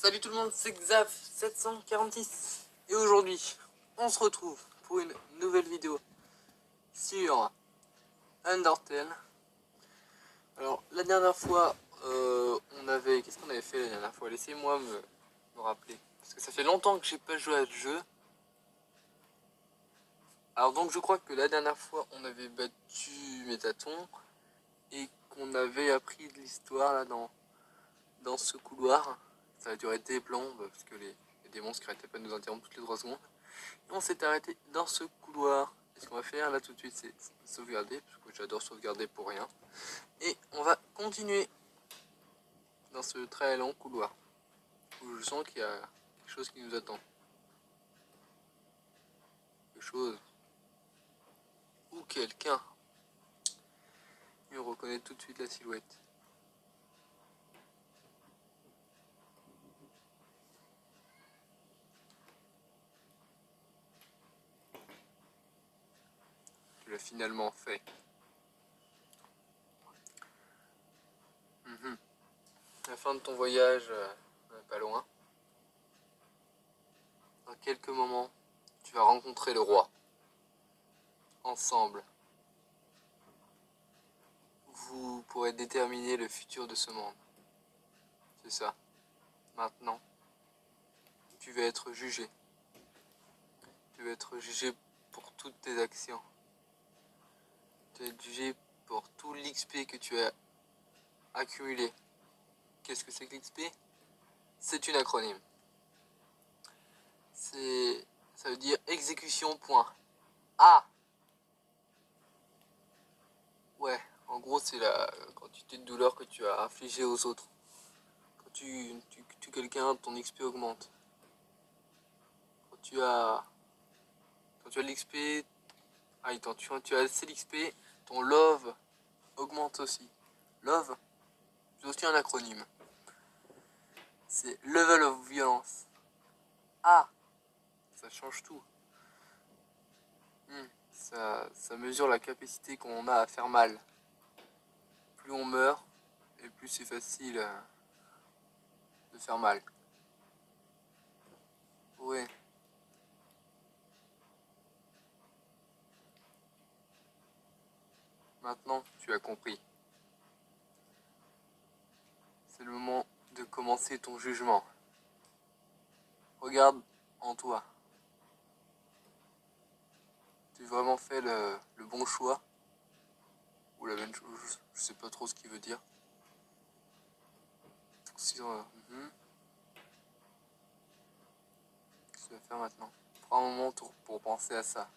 Salut tout le monde, c'est Xaf746 et aujourd'hui on se retrouve pour une nouvelle vidéo sur Undertale. Alors la dernière fois qu'est-ce qu'on avait fait la dernière fois? Laissez-moi me rappeler, parce que ça fait longtemps que j'ai pas joué à ce jeu. Alors donc je crois que la dernière fois on avait battu Métaton et qu'on avait appris de l'histoire là dans ce couloir. Ça a duré des plombs parce que les monstres qui arrêtaient pas de nous interrompre toutes les 3 secondes. Et on s'est arrêté dans ce couloir. Et ce qu'on va faire là tout de suite, c'est sauvegarder, parce que j'adore sauvegarder pour rien. Et on va continuer dans ce très long couloir, où je sens qu'il y a quelque chose qui nous attend. Quelque chose ou quelqu'un. Et on reconnaît tout de suite la silhouette. Tu l'as finalement fait. La fin de ton voyage, pas loin. Dans quelques moments, tu vas rencontrer le roi. Ensemble, vous pourrez déterminer le futur de ce monde. C'est ça. Maintenant, tu vas être jugé. Tu vas être jugé pour toutes tes actions. Tu vas être jugé pour tout l'XP que tu as accumulé. Qu'est-ce que c'est que l'XP? C'est une acronyme. Ça veut dire exécution point. Ah! Ouais, en gros c'est la quantité de douleur que tu as infligée aux autres. Quand tu tues quelqu'un, ton XP augmente. Quand tu as l'XP, quand tu as assez d'XP, ton love augmente aussi. Love, c'est aussi un acronyme. C'est level of violence. Ah! Ça change tout. Ça mesure la capacité qu'on a à faire mal. Plus on meurt, et plus c'est facile de faire mal. Ouais. Maintenant, tu as compris. C'est le moment de commencer ton jugement. Regarde en toi. Tu as vraiment fait le bon choix? Ou la même chose? Je sais pas trop ce qu'il veut dire. Qu'est-ce que tu vas faire maintenant? Prends un moment pour penser à ça.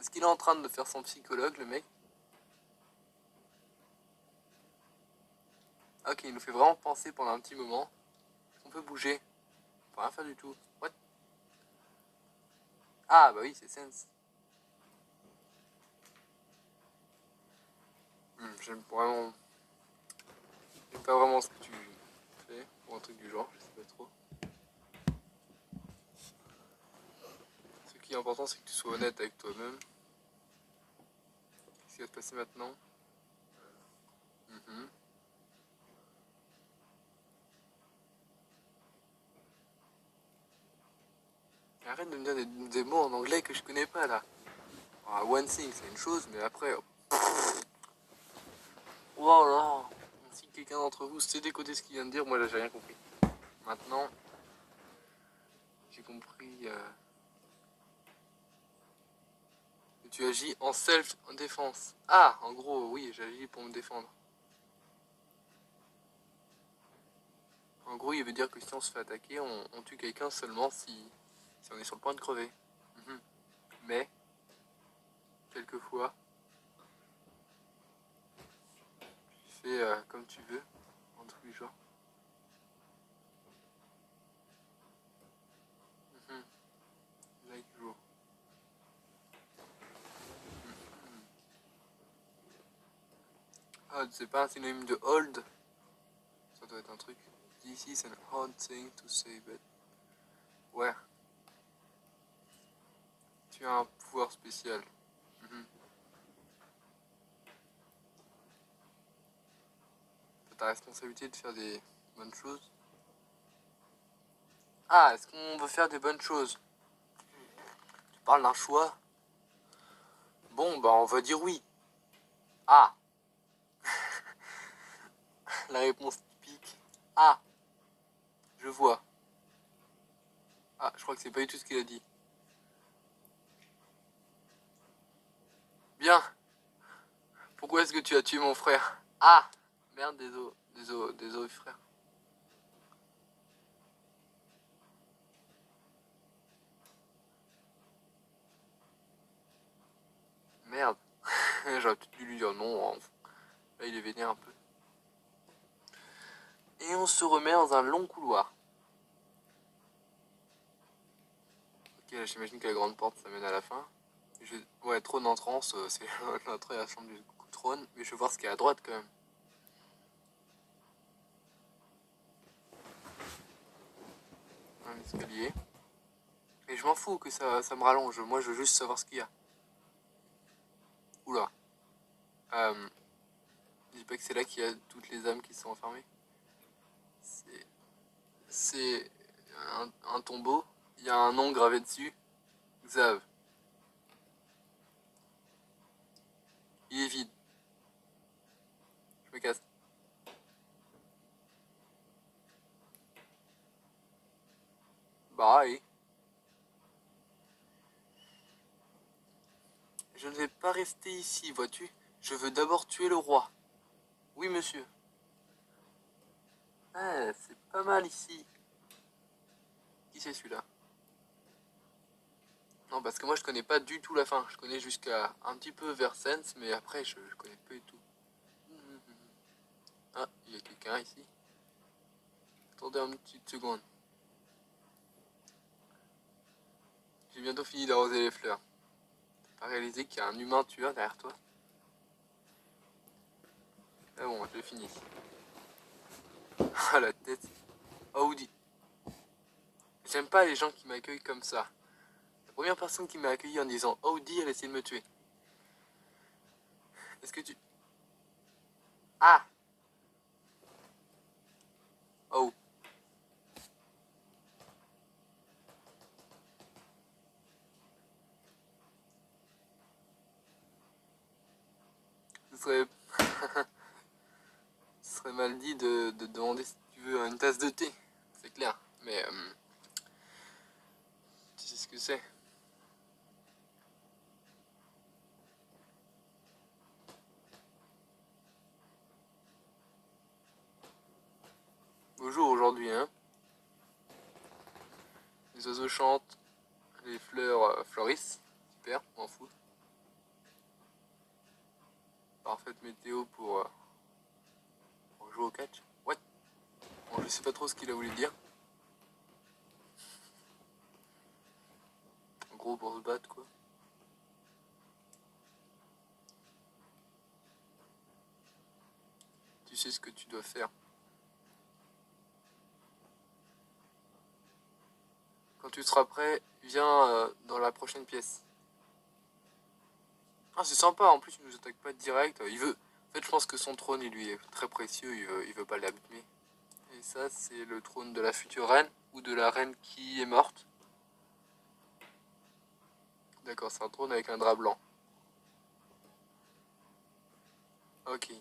Est-ce qu'il est en train de faire son psychologue, le mec? Ok, il nous fait vraiment penser pendant un petit moment. On peut bouger. On peut rien faire du tout. What? Ah bah oui, c'est Sense. J'aime vraiment... J'aime pas vraiment ce que tu fais, ou un truc du genre, je sais pas trop. Ce qui est important, c'est que tu sois honnête avec toi-même. Qu'est-ce qui va se passer maintenant? Arrête de me dire des mots en anglais que je connais pas là. Ah, one thing, c'est une chose, mais après... Oh là! Si quelqu'un d'entre vous sait décoder ce qu'il vient de dire, moi là j'ai rien compris. Maintenant, j'ai compris que tu agis en self-défense. Ah, en gros, oui, j'agis pour me défendre. En gros, il veut dire que si on se fait attaquer, on tue quelqu'un seulement si on est sur le point de crever. Mais, quelquefois, tu fais comme tu veux, en tous les genres. Like you. Odd, c'est pas un synonyme de hold? Ça doit être un truc. This is an odd thing to say, but... Ouais. Tu as un pouvoir spécial. C'est ta responsabilité de faire des bonnes choses. Ah, est-ce qu'on veut faire des bonnes choses? Tu parles d'un choix? Bon, bah on va dire oui. Ah, la réponse typique. Ah, je vois. Ah, je crois que c'est pas du tout ce qu'il a dit. Bien. Pourquoi est-ce que tu as tué mon frère? Ah, merde, désolé frère. Merde. J'aurais peut-être dû lui dire non. Hein. Là, il est vénère un peu. Et on se remet dans un long couloir. Ok, là, j'imagine que la grande porte, ça mène à la fin. Ouais, trône en transe, c'est l'entrée à la chambre du trône. Mais je vais voir ce qu'il y a à droite quand même. Un escalier. Et je m'en fous que ça me rallonge. Moi, je veux juste savoir ce qu'il y a. Oula. Je dis pas que c'est là qu'il y a toutes les âmes qui sont enfermées. C'est un tombeau. Il y a un nom gravé dessus. Xav. Il est vide. Je me casse. Bye. Je ne vais pas rester ici, vois-tu. Je veux d'abord tuer le roi. Oui, monsieur. Ah, c'est pas mal ici. Qui c'est celui-là? Non, parce que moi je connais pas du tout la fin. Je connais jusqu'à un petit peu Versens, mais après je connais pas du tout. Ah, il y a quelqu'un ici. Attendez une petite seconde. J'ai bientôt fini d'arroser les fleurs. T'as pas réalisé qu'il y a un humain tueur derrière toi? Ah bon, je finis. Ah la tête. Audi. J'aime pas les gens qui m'accueillent comme ça. La première personne qui m'a accueilli en disant Audi, elle essaie de me tuer. Est-ce que tu... Ah. Oh. Ce serait... Ce serait mal dit de demander si tu veux une tasse de thé. C'est clair. Mais... tu sais ce que c'est. Beau jour aujourd'hui, hein. Les oiseaux chantent. Les fleurs fleurissent. Super, m'en fous. Parfaite météo pour jouer au catch. What? Bon, je sais pas trop ce qu'il a voulu dire. En gros, pour se battre, quoi. Tu sais ce que tu dois faire. Quand tu seras prêt, viens dans la prochaine pièce. Ah, c'est sympa, en plus, il nous attaque pas direct. Il veut... En fait, je pense que son trône, il lui est très précieux, il veut pas l'abîmer. Et ça, c'est le trône de la future reine, ou de la reine qui est morte. D'accord, c'est un trône avec un drap blanc. Ok.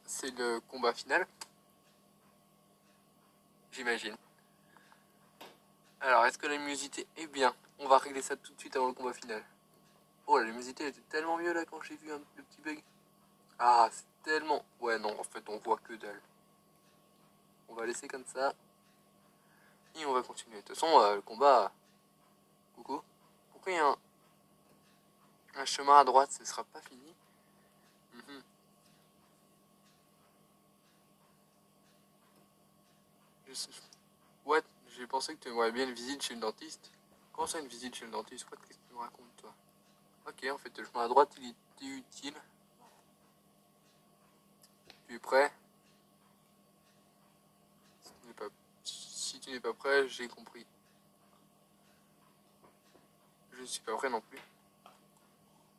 C'est le combat final, j'imagine. Alors, est-ce que la luminosité est bien? On va régler ça tout de suite avant le combat final. Oh, la luminosité était tellement mieux là quand j'ai vu le petit bug. Ah, c'est tellement... Ouais, non, en fait, on voit que dalle. On va laisser comme ça. Et on va continuer. De toute façon, le combat... Coucou. Pourquoi il y a un chemin à droite? Ce sera pas fini. Mhm. Ouais, j'ai pensé que tu aimerais bien une visite chez le dentiste. Comment ça, une visite chez le dentiste? Qu'est-ce que tu me racontes, toi? Ok, en fait, le chemin à droite, il était utile. Tu es prêt? Si tu n'es pas prêt, j'ai compris. Je ne suis pas prêt non plus.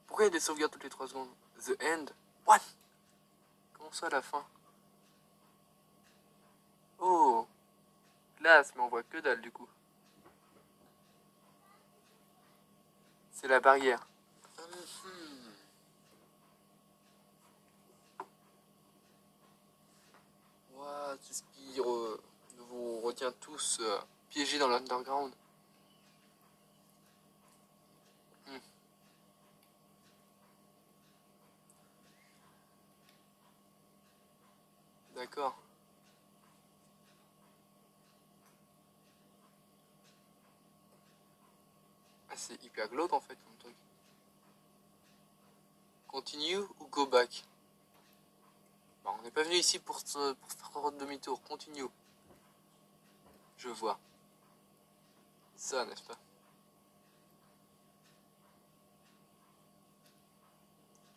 Pourquoi il y a des sauvegardes toutes les 3 secondes? The end? What? Comment ça, à la fin? Oh, glace, mais on voit que dalle du coup. C'est la barrière. Wow, c'est ce qui vous retient tous piégés dans l'underground. D'accord. Ah, c'est hyper glauque en fait comme truc. Continue ou go back? Bon, on n'est pas venu ici pour faire demi-tour. Continue. Je vois. Ça, n'est-ce pas?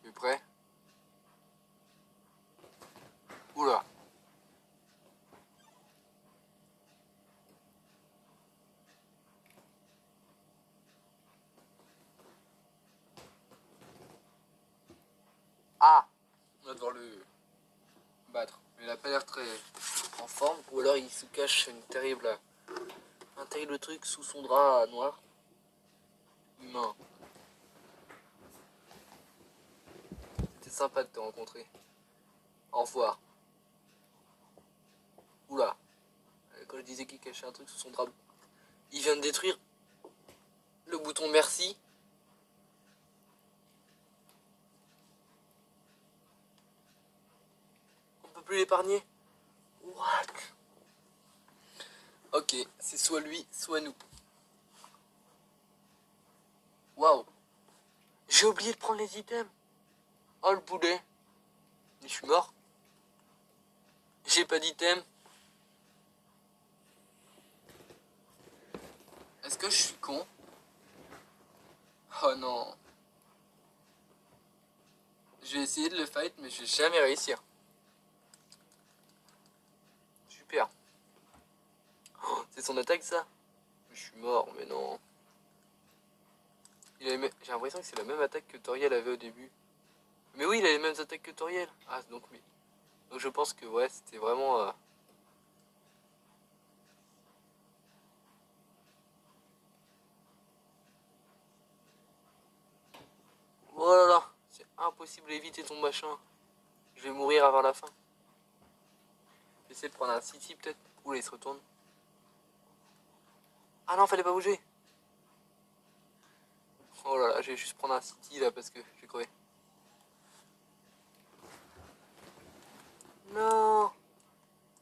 Tu es prêt? Oula. Ah! On va devoir le battre. Mais il a pas l'air très en forme. Ou alors il se cache un terrible truc sous son drap noir. Humain. C'était sympa de te rencontrer. Au revoir. Oula. Quand je disais qu'il cachait un truc sous son drap, il vient de détruire le bouton merci. On peut plus l'épargner. What? Ok, c'est soit lui, soit nous. Waouh. J'ai oublié de prendre les items. Oh le boulet. Mais je suis mort. J'ai pas d'item. Est-ce que je suis con? Oh non. Je vais essayer de le fight, mais je vais jamais réussir. Super. Oh, c'est son attaque ça? Je suis mort, mais non. J'ai l'impression que c'est la même attaque que Toriel avait au début. Mais oui, il a les mêmes attaques que Toriel. Ah, donc oui. Donc je pense que ouais, c'était vraiment... Oh là là, c'est impossible d'éviter ton machin. Je vais mourir avant la fin. J'essaie de prendre un city peut-être. Oula, il se retourne. Ah non, fallait pas bouger. Oh là là, je vais juste prendre un city là parce que je vais crever. Non.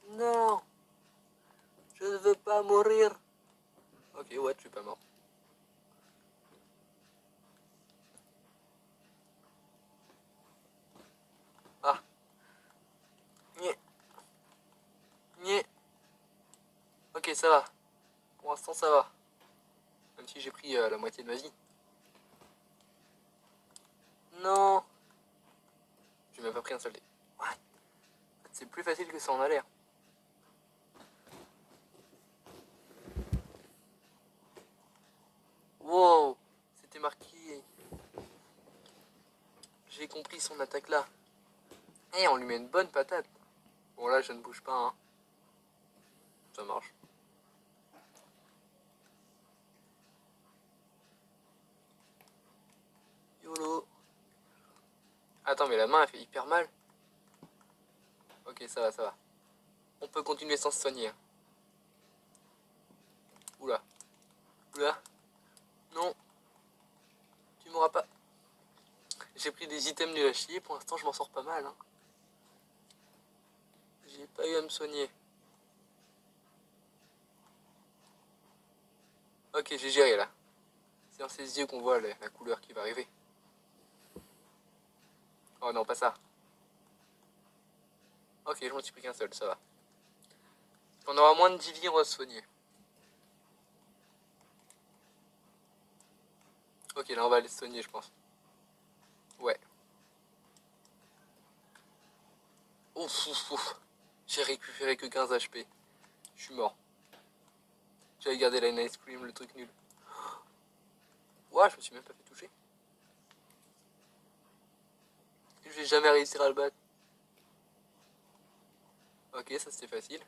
Non. Je ne veux pas mourir. Ok, ouais, je suis pas mort. Ah. Nyeh. Nyeh. Ok, ça va. Pour l'instant, ça va. Même si j'ai pris la moitié de ma vie. Non. J'ai même pas pris un seul dé. What? C'est plus facile que ça en a l'air. Wow. C'était marqué. J'ai compris son attaque là. Et on lui met une bonne patate. Bon là, je ne bouge pas. Hein. Ça marche. YOLO. Attends, mais la main, elle fait hyper mal. Ok, ça va, ça va. On peut continuer sans se soigner. Oula. Oula. Non. Tu m'auras pas. J'ai pris des items nuls à chier. Pour l'instant, je m'en sors pas mal. Hein. J'ai pas eu à me soigner. Ok, j'ai géré là. C'est dans ses yeux qu'on voit la couleur qui va arriver. Oh non, pas ça. Ok, je m'en suis pris qu'un seul, ça va. On aura moins de 10 vies, on va se soigner. Ok, là on va aller se soigner, je pense. Ouais. Ouf, ouf, ouf. J'ai récupéré que 15 HP. Je suis mort. J'avais gardé la Ice Cream, le truc nul. Ouah, je me suis même pas fait toucher. Je vais jamais réussir à le battre. Ok, ça c'était facile.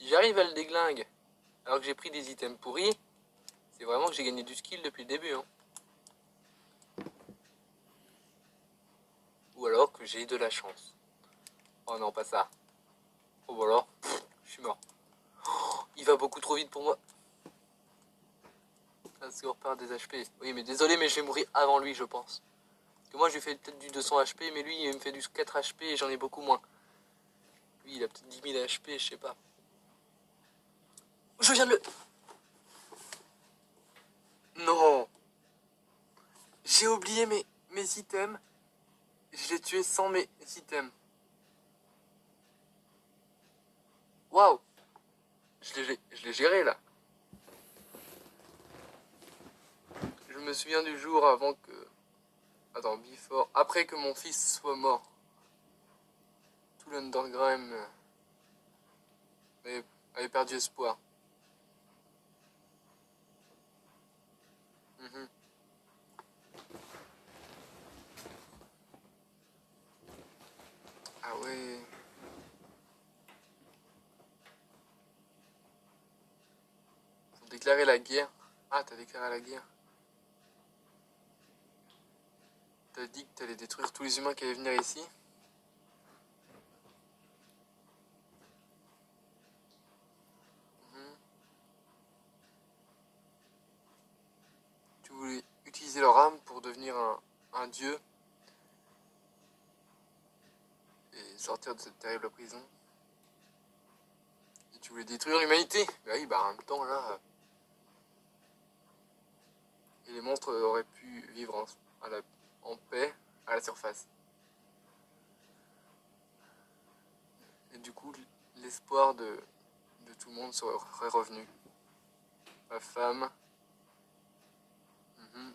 Si j'arrive à le déglingue, alors que j'ai pris des items pourris, c'est vraiment que j'ai gagné du skill depuis le début. Hein. Ou alors que j'ai de la chance. Oh non, pas ça. Oh bah alors, je suis mort. Oh, il va beaucoup trop vite pour moi. Ça se repart des HP. Oui, mais désolé, mais je vais mourir avant lui, je pense. Parce que moi, je lui fais peut-être du 200 HP, mais lui, il me fait du 4 HP et j'en ai beaucoup moins. Lui, il a peut-être 10 000 HP, je sais pas. Je viens de le... Non. J'ai oublié mes items. Je l'ai tué sans mes items. Waouh. Je l'ai géré, là. Je me souviens du jour avant que... Attends, before... Après que mon fils soit mort. Tout l'Underground avait perdu espoir. Mhm. Ah ouais. Ils ont déclaré la guerre. Ah, t'as déclaré la guerre. T'as dit que t'allais détruire tous les humains qui allaient venir ici. Mhm. Tu voulais utiliser leur âme pour devenir un dieu. Et sortir de cette terrible prison. Et tu voulais détruire l'humanité. Bah oui, bah en même temps, là... Et les monstres auraient pu vivre en paix à la surface. Et du coup, l'espoir de tout le monde serait revenu. Ma femme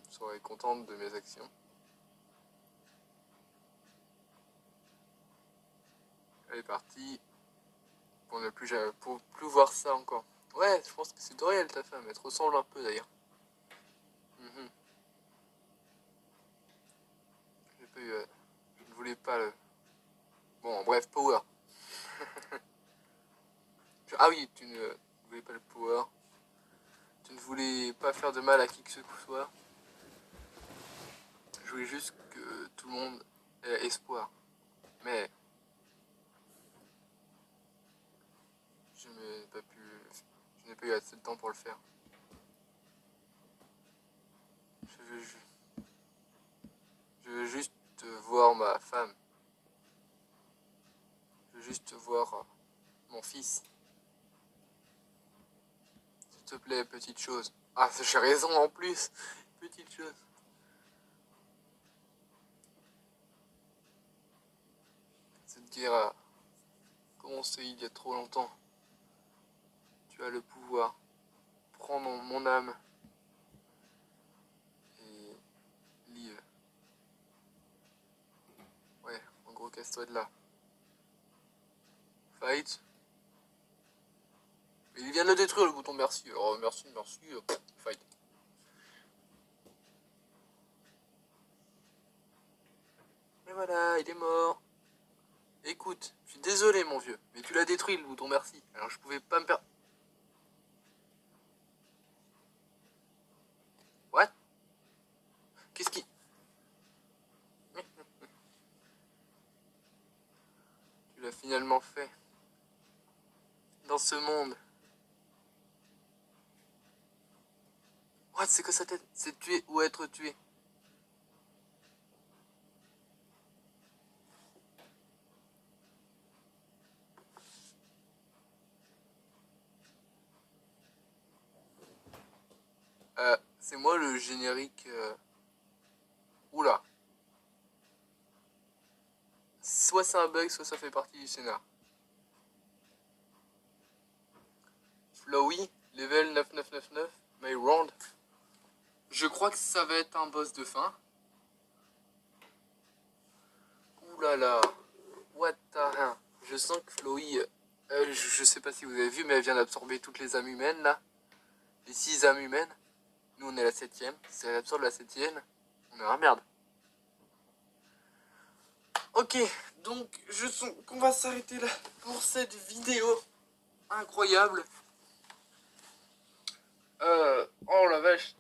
serait contente de mes actions. Elle est partie pour plus voir ça encore. Ouais, je pense que c'est Doriel ta femme. Elle te ressemble un peu d'ailleurs. Mhm. Je ne voulais pas le... Bon, bref, power. Ah oui, tu ne voulais pas le power. Tu ne voulais pas faire de mal à qui que ce soit. Je voulais juste que tout le monde ait espoir. Mais je n'ai pas eu assez de temps pour le faire. Je veux juste voir ma femme. Je veux juste voir mon fils. S'il te plaît, petite chose. Ah, j'ai raison en plus. Petite chose. Cette guerre a commencé il y a trop longtemps. Tu as le pouvoir. Prends mon âme. Et live. Ouais, en gros, casse-toi de là. Fight. Il vient de le détruire le bouton merci. Alors merci. Fight. Et voilà, il est mort. Écoute, je suis désolé mon vieux, mais tu l'as détruit le bouton merci. Alors je pouvais pas me perdre. What? Qu'est-ce qui... Tu l'as finalement fait. Dans ce monde. What? C'est quoi sa tête? C'est tuer ou être tué. C'est moi le générique... Oula. Soit c'est un bug, soit ça fait partie du scénar. Flowey, level 9999, my round. Je crois que ça va être un boss de fin. Oulala. What the hell. Je sens que Flowey... je sais pas si vous avez vu, mais elle vient d'absorber toutes les âmes humaines, là. Les 6 âmes humaines. Nous, on est la 7ème. Si elle absorbe la 7ème, on est dans la merde. Ok, donc je sens qu'on va s'arrêter là pour cette vidéo. incroyable. Oh la vache.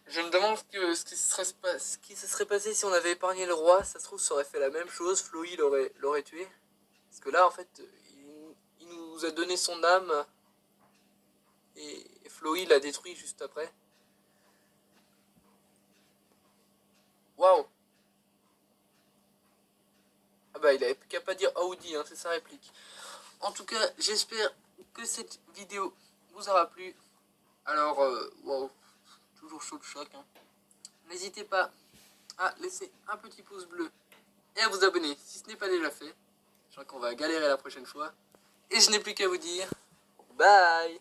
Je me demande ce qui se serait passé si on avait épargné le roi. Ça se trouve, ça aurait fait la même chose. Floï l'aurait tué. Parce que là, en fait, il nous a donné son âme. Et Floï l'a détruit juste après. Waouh. Ah bah, il avait qu'à pas dire Audi, hein, c'est sa réplique. En tout cas, j'espère que cette vidéo vous aura plu. Alors, waouh, toujours chaud de choc. Hein. N'hésitez pas à laisser un petit pouce bleu et à vous abonner si ce n'est pas déjà fait. Je crois qu'on va galérer la prochaine fois. Et je n'ai plus qu'à vous dire bye.